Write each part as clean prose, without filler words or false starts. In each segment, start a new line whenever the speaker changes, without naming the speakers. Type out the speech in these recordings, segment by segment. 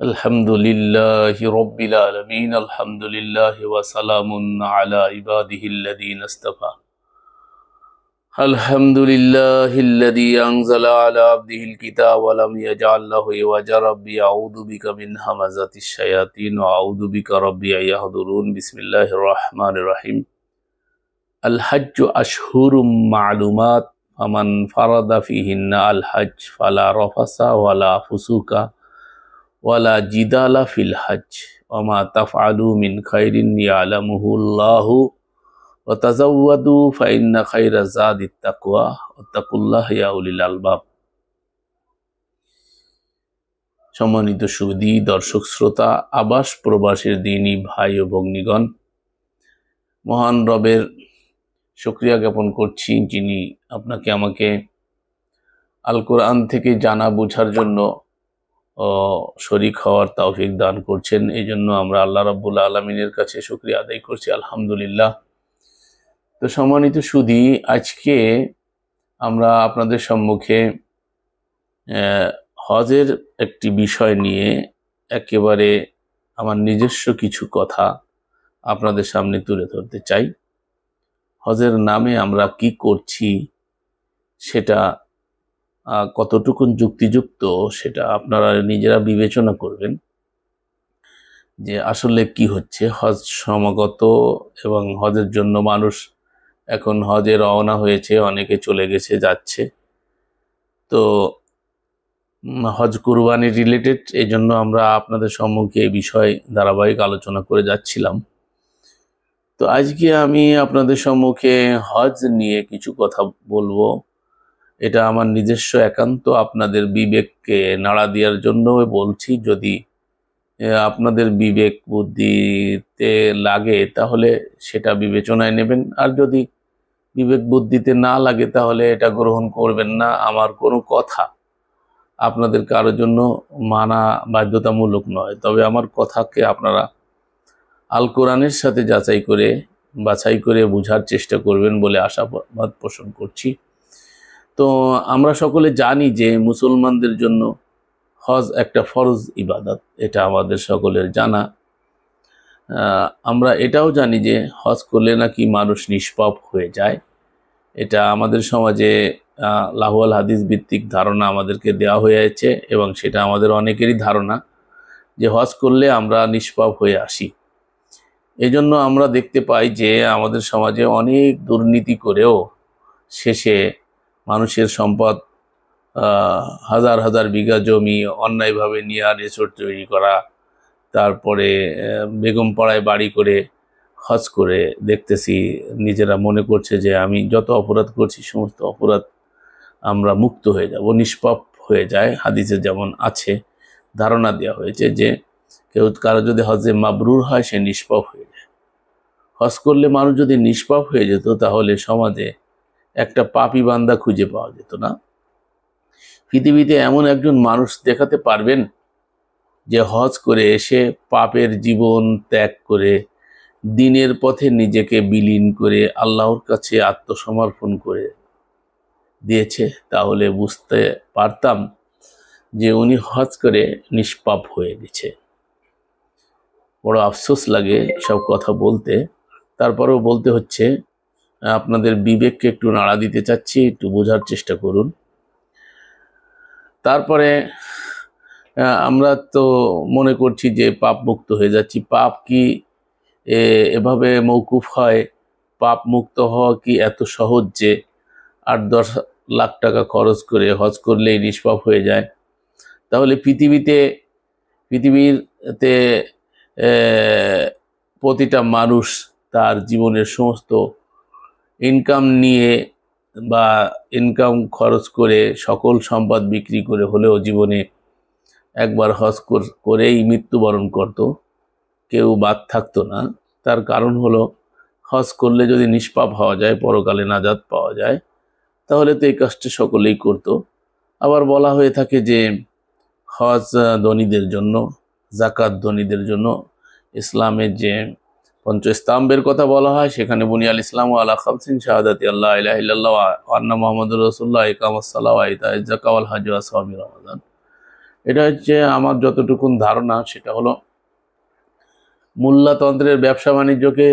الحمد لله رب العالمين الحمد لله وسلام على عباده الذين اصطفى الحمد لله الذي أنزل على عبده الكتاب ولم يجعل له عوجا ربي أعوذ بك من همزات الشياطين وأعوذ بك ربي أن يحضرون بسم الله الرحمن الرحيم الحج أشهر معلومات فمن فرض فيهن الحج فلا رفث ولا فسوق ওয়ালা জিদালা ফিল হজ ওমা তাফআলু মিন খাইরিন ইয়ালামুহুল্লাহু ওয়া তাযাওয়াদু ফাইন্না খাইরা যাদিত তাকওয়া ওয়াত্তাকুল্লাহ ইয়া উলিল আলবাব। সম্মানিত সুধী দর্শক শ্রোতা, আবাস প্রবাসের দিনী ভাই ও ভগ্নীগণ, মহান রবের শুকরিয়া জ্ঞাপন করছি যিনি আপনাকে আমাকে আল কোরআন থেকে জানা বোঝার জন্য শরীক হওয়ার তৌফিক দান করছেন। এই জন্য আমরা আল্লাহ রাব্বুল আলামিনের কাছে শুকরিয়া আদায় করছি, আলহামদুলিল্লাহ। তো সম্মানিত সুধী, আজকে আমরা আপনাদের সম্মুখে হজের একটি বিষয় নিয়ে একেবারে আমার নিজস্ব কিছু কথা আপনাদের সামনে তুলে ধরতে চাই। হজের নামে আমরা কি করছি সেটা কতটুকু যুক্তিযুক্ত সেটা আপনারা নিজেরা বিবেচনা করবেন যে আসলে কি হচ্ছে। হজ সমাগত এবং হজের জন্য মানুষ এখন হজে রওনা হয়েছে, অনেকে চলে গেছে, যাচ্ছে। তো হজ কুরবানি রিলেটেড, এই জন্য আমরা আপনাদের সম্মুখে এই বিষয়ে ধারাবাহিক আলোচনা করে যাচ্ছিলাম। তো আজকে আমি আপনাদের সম্মুখে হজ নিয়ে কিছু কথা বলবো। এটা আমার নিজস্ব একান্ত আপনাদের বিবেককে নাড়া দেওয়ার জন্য বলছি। যদি আপনাদের বিবেক বুদ্ধিতে লাগে তাহলে সেটা বিবেচনায় নেবেন, আর যদি বিবেক বুদ্ধিতে না লাগে তাহলে এটা গ্রহণ করবেন না। আমার কোনো কথা আপনাদের কারোর জন্য মানা বাধ্যতামূলক নয়, তবে আমার কথাকে আপনারা আল কোরআনের সাথে বাছাই করে বোঝার চেষ্টা করবেন বলে আশাবাদ পোষণ করছি। তো আমরা সকলে জানি যে মুসলমানদের জন্য হজ একটা ফরজ ইবাদত, এটা আমাদের সকলের জানা। আমরা এটাও জানি যে হজ করলে নাকি মানুষ নিষ্পাপ হয়ে যায়। এটা আমাদের সমাজে লাহুয়াল হাদিস ভিত্তিক ধারণা আমাদেরকে দেওয়া হয়েছে এবং সেটা আমাদের অনেকেরই ধারণা যে হজ করলে আমরা নিষ্পাপ হয়ে আসি। এই জন্য আমরা দেখতে পাই যে আমাদের সমাজে অনেক দুর্নীতি করেও শেষে মানুষের সম্পদ, হাজার হাজার বিঘা জমি অন্যায়ভাবে নিয়ে রিসোর্ট তৈরি করা, তারপরে বেগম পাড়ায় বাড়ি করে হজ করে দেখতেছি নিজেরা মনে করছে যে আমি যত অপরাধ করছি সমস্ত অপরাধ আমরা মুক্ত হয়ে যাব, নিষ্পাপ হয়ে যায়। হাদিসে যেমন আছে, ধারণা দেওয়া হয়েছে যে কারো যদি হজে মাবরুর হয় সে নিষ্পাপ হয়ে যায়। হজ করলে মানুষ যদি নিষ্পাপ হয়ে যেত তাহলে সমাজে একটা পাপী বান্দা খুঁজে পাওয়া যেত না। পৃথিবীতে এমন একজন মানুষ দেখাতে পারবেন যে হজ করে এসে পাপের জীবন ত্যাগ করে দ্বীনের পথে নিজেকে বিলীন করে আল্লাহর কাছে আত্মসমর্পণ করে দিয়েছে? তাহলে বুঝতে পারতাম যে উনি হজ করে নিষ্পাপ হয়ে গেছে। বড় আফসোস লাগে সব কথা বলতে, তারপরেও বলতে হচ্ছে। আপনাদের বিবেককে একটু নাড়া দিতে চাচ্ছি, একটু বোঝার চেষ্টা করুন। তারপরে আমরা তো মনে করছি যে পাপ মুক্ত হয়ে যাচ্ছি। পাপ কি এভাবে মৌকুফ হয়? পাপ মুক্ত হওয়া কি এত সহজ যে 8-10 লাখ টাকা খরচ করে হজ করলেই নিষ্পাপ হয়ে যায়? তাহলে পৃথিবীতে প্রতিটা মানুষ তার জীবনের সমস্ত ইনকাম নিয়ে বা ইনকাম খরচ করে সকল সম্পদ বিক্রি করে হলেও জীবনে একবার হজ করেই মৃত্যুবরণ করত, কেউ বাদ থাকতো না। তার কারণ হলো হজ করলে যদি নিষ্পাপ হওয়া যায়, পরকালে নাজাত পাওয়া যায়, তাহলে তো এই কাজটা সকলেই করত। আবার বলা হয়ে থাকে যে হজ ধনীদের জন্য, জাকাত ধনীদের জন্য। ইসলামের যে পঞ্চস্তম্ভের কথা বলা হয় সেখানে বুনিয়াল ইসলাম আলা খামসিন শাহাদাতি আল্লাহ ইলাহা ইল্লাল্লাহ ওয়া আন্না মুহাম্মাদুর রাসূলুল্লাহ, ইকামাস সালাহ ওয়া ইতাইজ যাকাত ওয়াল হজ ওয়া সাওমি রমাদান। এটা হচ্ছে আমার যতটুকুন ধারণা, সেটা হলো মূল্যতন্ত্রের ব্যবসা বাণিজ্যকে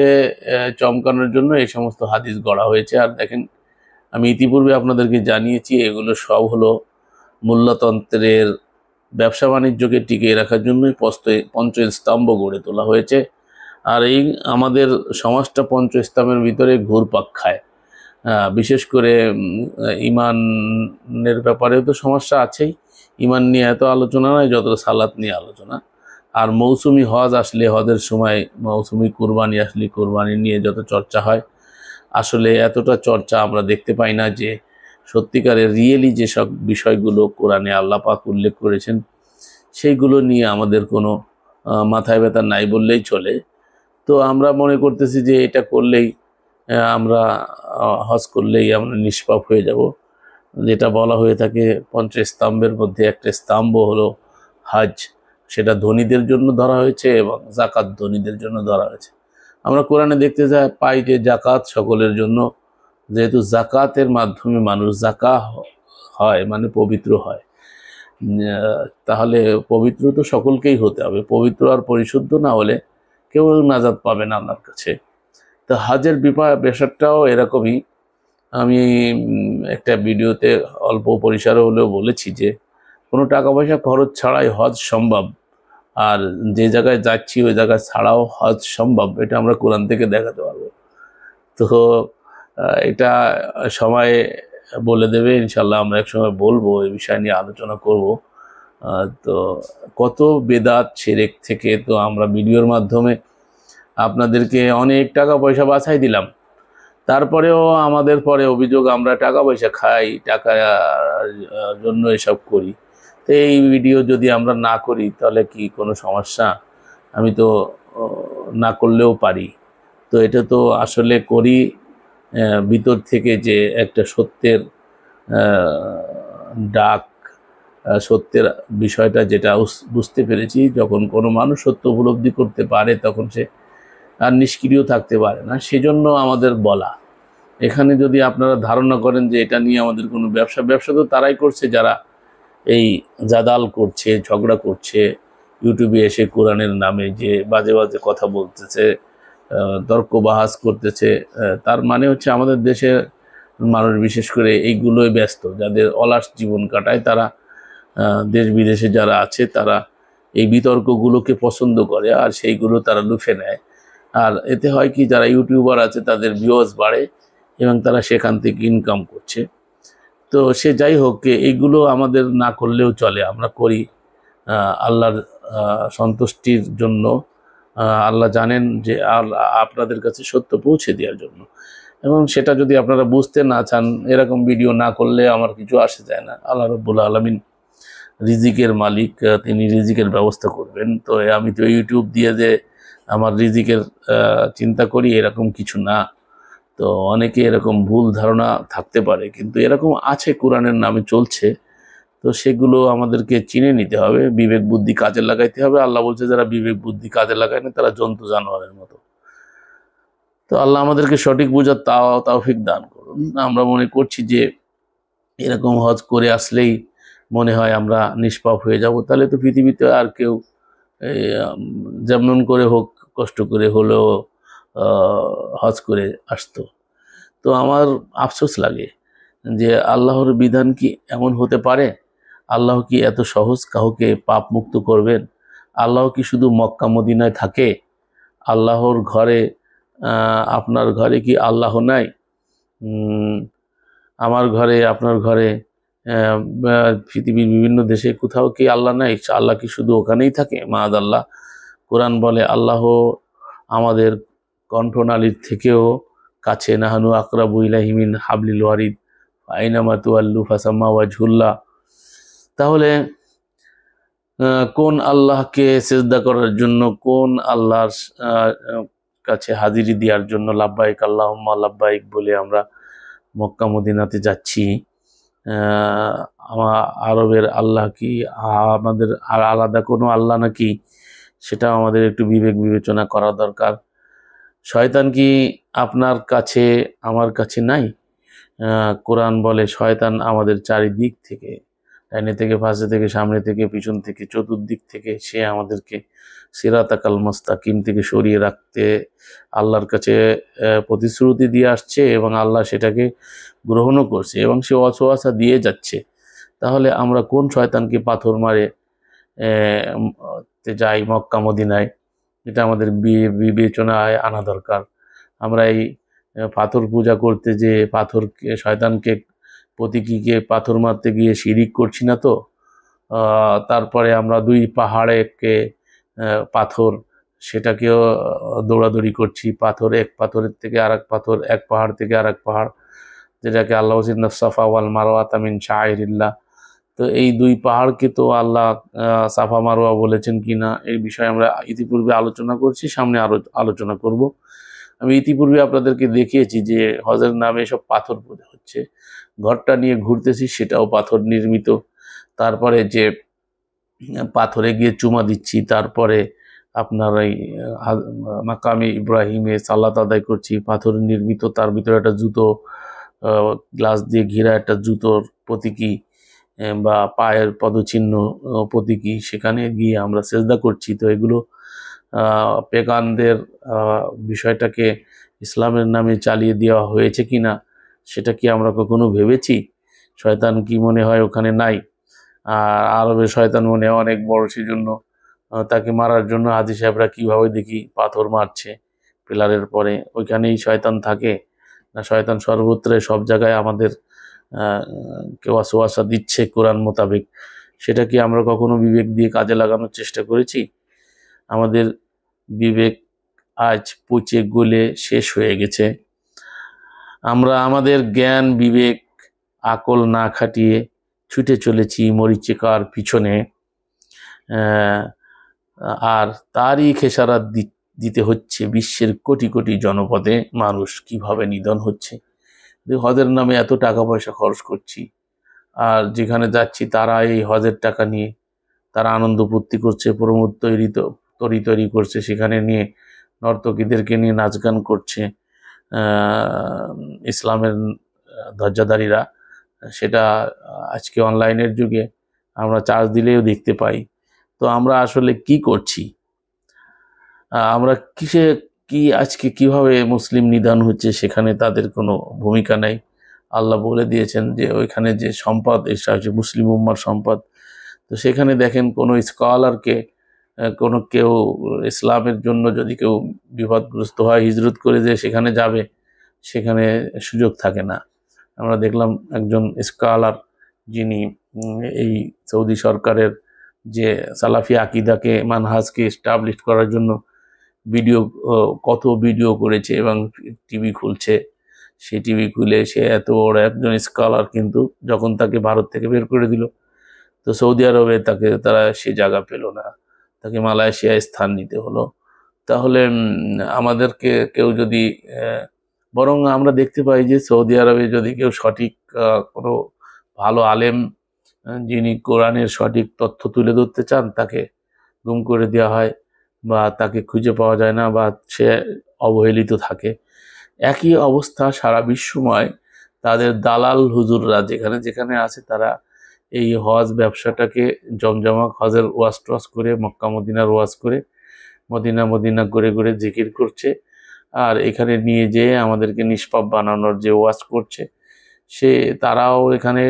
চমকানোর জন্য এই সমস্ত হাদিস গড়া হয়েছে। আর দেখেন, আমি ইতিপূর্বে আপনাদেরকে জানিয়েছি এগুলো সব হলো মূল্যতন্ত্রের ব্যবসা বাণিজ্যকে টিকিয়ে রাখার জন্যই পঞ্চস্তম্ভ গড়ে তোলা হয়েছে। আর এই আমাদের সমাজটা পঞ্চস্তম্ভের ভিতরে ঘুরপাক খায়। বিশেষ করে ইমানের ব্যাপারেও তো সমস্যা আছেই। ইমান নিয়ে এত আলোচনা নয় যত সালাত নিয়ে আলোচনা। আর মৌসুমি হজ আসলে হজের সময়, মৌসুমি কুরবানি আসলে কুরবানি নিয়ে যত চর্চা হয়, আসলে এতটা চর্চা আমরা দেখতে পাই না যে সত্যিকারের রিয়েলি যেসব বিষয়গুলো কোরআনে আল্লাহ পাক উল্লেখ করেছেন সেইগুলো নিয়ে আমাদের কোনো মাথায় ব্যথা নাই বললেই চলে। তো আমরা মনে করতেছি যে এটা করলেই আমরা হজ করলেই আমরা নিষ্পাপ হয়ে যাব। যেটা বলা হয়ে থাকে পঞ্চস্তম্ভের মধ্যে একটা স্তম্ভ হলো হজ, সেটা ধনীদের জন্য ধরা হয়েছে এবং জাকাত ধনীদের জন্য ধরা হয়েছে। আমরা কোরআনে দেখতে পাই যে জাকাত সকলের জন্য, যেহেতু জাকাতের মাধ্যমে মানুষ জাকা হয় মানে পবিত্র হয়, তাহলে পবিত্র তো সকলকেই হতে হবে। পবিত্র আর পরিশুদ্ধ না হলে কেউ নাজাত পাবে না আল্লাহর কাছে। তো হজের বিষয়টাও এরকমই। আমি একটা ভিডিওতে অল্প পরিসরে হলেও বলেছি যে কোনো টাকা পয়সা খরচ ছাড়াই হজ সম্ভব, আর যে জায়গায় যাচ্ছি ওই জায়গায় ছাড়াও হজ সম্ভব, এটা আমরা কোরআন থেকে দেখাতে পারবো। তো এটা সময় বলে দেবে ইনশাল্লাহ, আমরা একসময় বলবো, এই বিষয় নিয়ে আলোচনা করব। তো কত বেদাত শিরক থেকে তো আমরা ভিডিওর মাধ্যমে আপনাদেরকে অনেক টাকা পয়সা বাঁচাই দিলাম, তারপরেও আমাদের পরে অভিযোগ আমরা টাকা পয়সা খাই, টাকার জন্য এসব করি। তো এই ভিডিও যদি আমরা না করি তাহলে কি কোনো সমস্যা? আমি তো না করলেও পারি। তো এটা তো আসলে করি ভিতর থেকে, যে একটা সত্যের ডাক, সত্যের বিষয়টা যেটা বুঝতে পেরেছি। যখন কোনো মানুষ সত্য উপলব্ধি করতে পারে তখন সে আর নিষ্ক্রিয় থাকতে পারে না, সেজন্য আমাদের বলা। এখানে যদি আপনারা ধারণা করেন যে এটা নিয়ে আমাদের কোনো ব্যবসা তো তারাই করছে যারা এই জাদাল করছে, ঝগড়া করছে, ইউটিউবে এসে কোরআনের নামে যে বাজে বাজে কথা বলতেছে, তর্ক বাহাস করতেছে। তার মানে হচ্ছে আমাদের দেশের মানুষ বিশেষ করে এইগুলোই ব্যস্ত, যাদের অলস জীবন কাটায়, তারা দেশ বিদেশে যারা আছে তারা এই বিতর্কগুলোকে পছন্দ করে আর সেইগুলো তারা লুফে নেয়। আর এতে হয় কি, যারা ইউটিউবার আছে তাদের ভিউয়ার্স বাড়ে এবং তারা সেখান থেকে ইনকাম করছে। তো সে যাই হোক, এইগুলো আমাদের না করলেও চলে, আমরা করি আল্লাহর সন্তুষ্টির জন্য। আল্লাহ জানেন যে আপনাদের কাছে সত্য পৌঁছে দেওয়ার জন্য। এবং সেটা যদি আপনারা বুঝতে না চান, এরকম ভিডিও না করলে আমার কিছু আসে যায় না। আল্লাহ রাব্বুল আলামিন রিজিকের মালিক, তিনি রিজিকের ব্যবস্থা করবেন। তো আমি তো ইউটিউব দিয়ে যে আমার রিজিকের চিন্তা করি এরকম কিছু না। তো অনেকে এরকম ভুল ধারণা থাকতে পারে, কিন্তু এরকম আছে, কোরআনের নামে চলছে। তো সেগুলো আমাদেরকে চিনে নিতে হবে, বিবেক বুদ্ধি কাজে লাগাইতে হবে। আল্লাহ বলছে যারা বিবেক বুদ্ধি কাজে লাগায় না তারা জন্তু জানোয়ারের মতো। তো আল্লাহ আমাদেরকে সঠিক বোঝার তৌফিক দান করুন। আমরা মনে করছি যে এরকম হজ করে আসলেই মনে হয় আমরা নিষ্পাপ হয়ে যাব, তাহলে তো পৃথিবীতে আর কেউ যেমন করে হোক কষ্ট করে হলেও হজ করে আসতো। তো আমার আফসোস লাগে যে আল্লাহর বিধান কি এমন হতে পারে? আল্লাহ কি এত সহজ কাউকে পাপ মুক্ত করবেন? আল্লাহ কি শুধু মক্কা মদিনায় থাকে? আল্লাহর ঘরে, আপনার ঘরে কি আল্লাহ নাই? আমার ঘরে, আপনার ঘরে, পৃথিবীর বিভিন্ন দেশে কোথাও কি আল্লাহ নাই? আল্লাহ কি শুধু ওখানেই থাকে? মাআদাল্লাহ। কোরআন বলে আল্লাহ আমাদের কণ্ঠনালীর থেকেও কাছে, নাহানু আকরাবু ইলাইহি মিন হাবলিল ওয়ারিদ আইনামা তুওয়াল্লু ফাসাম্মা ওয়াজহুল্লাহ। তাহলে কোন আল্লাহকে সিজদা করার জন্য, কোন আল্লাহর কাছে হাজিরি দেওয়ার জন্য লাব্বাইক আল্লাহুম্মা লাব্বাইক বলে আমরা মক্কা মদিনাতে যাচ্ছি? আরবের আল্লাহ কি আমাদের আর আলাদা কোনো আল্লাহ নাকি? সেটা আমাদের একটু বিবেক বিবেচনা করা দরকার। শয়তান কি আপনার কাছে, আমার কাছে নাই? কোরআন বলে শয়তান আমাদের চারিদিক থেকে ডাইনে থেকে, পাশে থেকে, সামনে থেকে, পিছন থেকে, চতুর্দিক থেকে সে আমাদেরকে সিরাতাকাল মুস্তাকিম থেকে সরিয়ে রাখতে আল্লাহর কাছে প্রতিশ্রুতি দিয়ে আসছে এবং আল্লাহ সেটাকে গ্রহণও করছে এবং সে ওয়াসওয়াসা দিয়ে যাচ্ছে। তাহলে আমরা কোন শয়তানকে পাথর মারে যাই মক্কা মদিনায়, এটা আমাদের বিবেচনায় আনা দরকার। আমরা এই পাথর পূজা করতে যে পাথরকে, শয়তানকে, প্রতীকীকে পাথর মারতে গিয়ে শিরিক করছি না তো? তারপরে আমরা দুই পাহাড়েকে পাথর, সেটাকেও দৌড়াদৌড়ি করছি। পাথর, এক পাথরের থেকে আর এক পাথর, এক পাহাড় থেকে আর এক পাহাড়, যেটাকে আল্লাহ সাফা ওয়াল মারওয়াতা মিন শাআইরিল্লাহ। তো এই দুই পাহাড়কে তো আল্লাহ সাফা মারওয়া বলেছেন কিনা এই বিষয়ে আমরা ইতিপূর্বে আলোচনা করছি, সামনে আরো আলোচনা করব। আমি ইতিপূর্বে আপনাদেরকে দেখিয়েছি যে হজের নামে সব পাথর পূজা হচ্ছে। ঘরটা নিয়ে ঘুরতেছি, সেটাও পাথর নির্মিত। তারপরে যে পাথরে গিয়ে চুমা দিচ্ছি, তারপরে আপনার এই মাকামে ইব্রাহিমে সালাত আদায় করছি, পাথর নির্মিত। তার ভিতরে একটা জুতো, গ্লাস দিয়ে ঘেরা একটা জুতোর প্রতীকী বা পায়ের পদচিহ্ন প্রতীকী, সেখানে গিয়ে আমরা সেজদা করছি। তো এগুলো পেগানদের বিষয়টাকে ইসলামের নামে চালিয়ে দেওয়া হয়েছে কিনা সেটা কি আমরা কখনো ভেবেছি? শয়তান কি মনে হয় ওখানে নাই? আর আরবের শয়তান মনে হয় অনেক বড়, সেজন্য তাকে মারার জন্য হাজি সাহেবরা কীভাবে দেখি পাথর মারছে পিলারের পরে। ওইখানেই শয়তান থাকে না শয়তান সর্বত্রে সব জায়গায় আমাদের কেউ ওয়াসওয়াসা দিচ্ছে কোরআন মোতাবেক? সেটা কি আমরা কখনো বিবেক দিয়ে কাজে লাগানোর চেষ্টা করেছি? আমাদের বিবেক আজ পচে গলে শেষ হয়ে গেছে। আমরা আমাদের জ্ঞান, বিবেক, আকল না খাটিয়ে ছুটে চলেছি মরীচিকার পিছনে, আর তারই খেসারাত দিতে হচ্ছে বিশ্বের কোটি কোটি জনপদে মানুষ কিভাবে নিধন হচ্ছে। হজের নামে এত টাকা পয়সা খরচ করছি, আর যেখানে যাচ্ছি তারা এই হজের টাকা নিয়ে তারা আনন্দ ফুর্তি করছে, প্রমোদ তৈরি করছে, সেখানে নিয়ে নর্তকীদেরকে নিয়ে নাচ গান করছে ইসলামের ধ্বজাধারীরা। সেটা আজকে অনলাইনের যুগে আমরা চার্জ দিলেও দেখতে পাই। তো আমরা আসলে কি করছি? আমরা আজকে কিভাবে মুসলিম নিধন হচ্ছে সেখানে তাদের কোনো ভূমিকা নাই। আল্লাহ বলে দিয়েছেন যে ওইখানে যে সম্পদ, এটা হচ্ছে মুসলিম উম্মার সম্পদ। তো সেখানে দেখেন কোনো স্কলারকে, কোনো কেউ ইসলামের জন্য যদি কেউ বিপদগ্রস্ত হয়, হিজরত করে যে সেখানে যাবে, সেখানে সুযোগ থাকে না। আমরা দেখলাম একজন স্কলার, যিনি এই সৌদি সরকারের যে সালাফি আকিদাকে, মানহাজকে এস্টাবলিশ করার জন্য কত ভিডিও করেছে এবং টিভি খুলছে। সেই টিভি খুলে সে এত বড় একজন স্কলার, কিন্তু যখন তাকে ভারত থেকে বের করে দিল, তো সৌদি আরবে তারা সে জায়গা পেল না, তাকে মালয়েশিয়ায় স্থান নিতে হলো। তাহলে আমাদেরকে কেউ যদি, বরং আমরা দেখতে পাই যে সৌদি আরবে যদি কেউ সঠিক কোনো ভালো আলেম, যিনি কোরআনের সঠিক তথ্য তুলে ধরতে চান, তাকে গুম করে দেওয়া হয় বা তাকে খুঁজে পাওয়া যায় না, বা সে অবহেলিত থাকে। একই অবস্থা সারা বিশ্বময় তাদের দালাল হুজুররা যেখানে যেখানে আছে, তারা এই হজ ব্যবসাটাকে জমজমাক, হজের ওয়াজ টোয়াজ করে, মক্কা মদিনার ওয়াজ করে, মদিনা করে করে জিকির করছে। আর এখানে নিয়ে যেয়ে আমাদেরকে নিষ্পাপ বানানোর যে ওয়াজ করছে, তারাও এখানে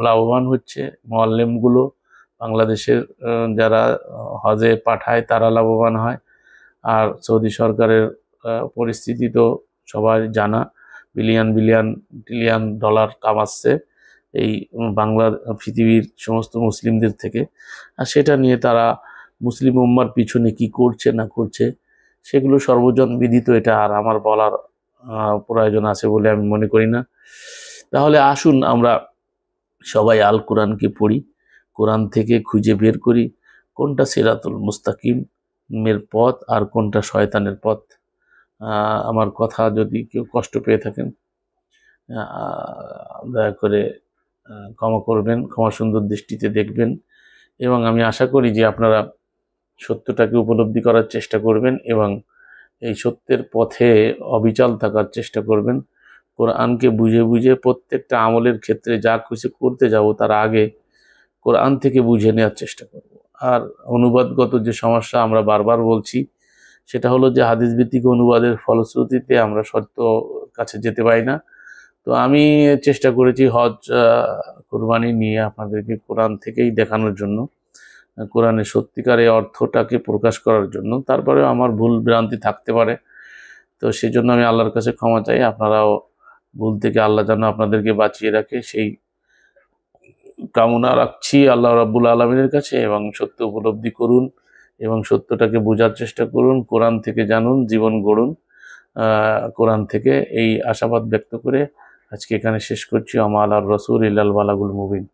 লাভবান হচ্ছে। মুআল্লিমগুলো, বাংলাদেশের যারা হজে পাঠায়, তারা লাভবান হয়। আর সৌদি সরকারের পরিস্থিতি তো সবাই জানা, ট্রিলিয়ন ডলার কামাচ্ছে এই পৃথিবীর সমস্ত মুসলিমদের থেকে। আর সেটা নিয়ে তারা মুসলিম উম্মার পিছনে কি করছে না করছে সেগুলো সর্বজন বিদিত। এটা আর আমার বলার প্রয়োজন আছে বলে আমি মনে করি না। তাহলে আসুন আমরা সবাই আল কোরআনকে পড়ি, কোরআন থেকে খুঁজে বের করি কোনটা সিরাতুল মুস্তাকিমের পথ আর কোনটা শয়তানের পথ। আমার কথা যদি কেউ কষ্ট পেয়ে থাকেন, দয়া করে ক্ষমা করবেন, ক্ষমা সুন্দর দৃষ্টিতে দেখবেন। এবং আমি আশা করি যে আপনারা সত্যটাকে উপলব্ধি করার চেষ্টা করবেন এবং এই সত্যের পথে অবিচল থাকার চেষ্টা করবেন। কোরআনকে বুঝে বুঝে প্রত্যেকটা আমলের ক্ষেত্রে যা কিছু করতে যাব তার আগে কোরআন থেকে বুঝে নেওয়ার চেষ্টা করব। আর অনুবাদগত যে সমস্যা আমরা বারবার বলছি, সেটা হলো যে হাদিস ভিত্তিক অনুবাদের ফলশ্রুতিতে আমরা সত্য কাছে যেতে পারি না। তো আমি চেষ্টা করেছি হজ কুরবানি নিয়ে আপনাদেরকে কোরআন থেকেই দেখানোর জন্য, কোরআনের সত্যিকারের অর্থটাকে প্রকাশ করার জন্য। তারপরেও আমার ভুল ভ্রান্তি থাকতে পারে, তো সেই জন্য আমি আল্লাহর কাছে ক্ষমা চাই। আপনারাও ভুল থেকে আল্লাহ যেন আপনাদেরকে বাঁচিয়ে রাখে সেই কামনা রাখছি আল্লাহ রাব্বুল আলামিনের কাছে। এবং সত্য উপলব্ধি করুন এবং সত্যটাকে বোঝার চেষ্টা করুন, কোরআন থেকে জানুন, জীবন গড়ুন কোরআন থেকে, এই আশাবাদ ব্যক্ত করে আজকে এখানে শেষ করছি। আমা আলার রসুল ইল্লাল বালাগুল মুবিন।